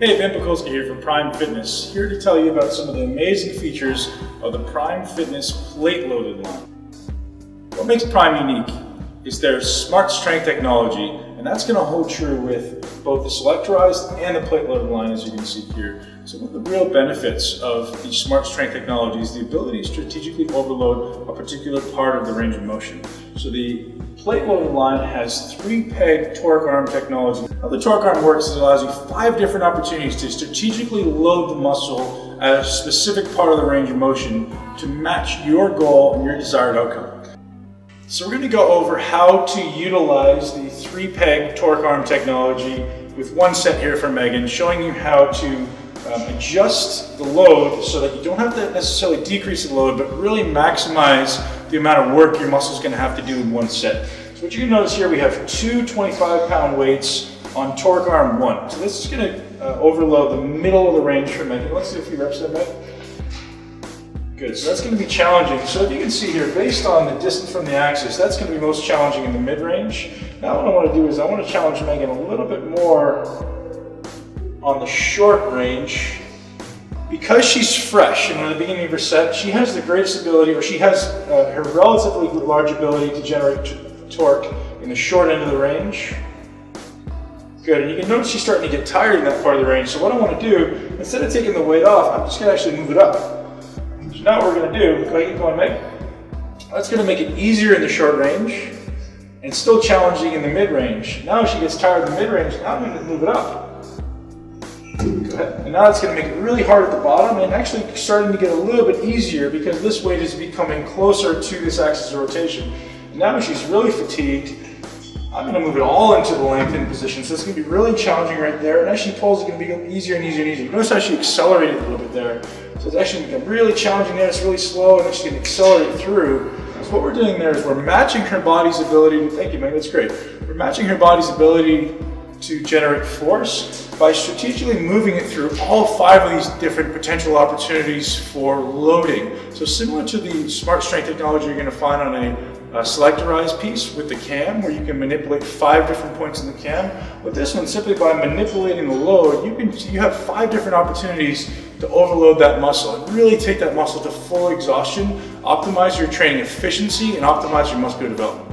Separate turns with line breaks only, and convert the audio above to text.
Hey, Pakulski here from Prime Fitness, here to tell you about some of the amazing features of the Prime Fitness plate-loaded line. What makes Prime unique is their smart strength technology, and that's going to hold true with both the selectorized and the plate-loaded line, as you can see here. So one of the real benefits of the smart strength technology is the ability to strategically overload a particular part of the range of motion. So the plate-loaded line has 3-peg torque arm technology. How the torque arm works is it allows you 5 different opportunities to strategically load the muscle at a specific part of the range of motion to match your goal and your desired outcome. So we're going to go over how to utilize the 3-peg torque arm technology with one set here from Megan, showing you how to adjust the load so that you don't have to necessarily decrease the load, but really maximize the amount of work your muscle is going to have to do in one set. So what you can notice here, we have 2 25-pound weights on torque arm 1. So this is going to overload the middle of the range for Megan. Let's see a few reps there, Meg. Good, so that's going to be challenging. So if you can see here, based on the distance from the axis, that's going to be most challenging in the mid-range. Now what I want to do is I want to challenge Megan a little bit more on the short range. Because she's fresh and at the beginning of her set, she has the greatest ability, or she has her relatively large ability to generate torque in the short end of the range. Good, and you can notice she's starting to get tired in that part of the range. So what I want to do, instead of taking the weight off, I'm just going to actually move it up. So now what we're going to do, go ahead, keep going, Meg. That's going to make it easier in the short range and still challenging in the mid-range. Now if she gets tired in the mid-range, now I'm going to move it up. Go ahead. And now it's going to make it really hard at the bottom and actually starting to get a little bit easier because this weight is becoming closer to this axis of rotation. Now when she's really fatigued, I'm going to move it all into the lengthened position. So it's going to be really challenging right there. And as she pulls, it's going to become easier and easier and easier. Notice how she accelerated a little bit there. So it's actually become really challenging there. It's really slow and then she's going to accelerate through. So what we're doing there is we're matching her body's ability to, thank you, Meg, that's great. We're matching her body's ability to generate force by strategically moving it through all 5 of these different potential opportunities for loading. So similar to the smart strength technology you're going to find on a selectorized piece with the cam, where you can manipulate 5 different points in the cam. With this one, simply by manipulating the load, you have 5 different opportunities to overload that muscle and really take that muscle to full exhaustion, optimize your training efficiency, and optimize your muscular development.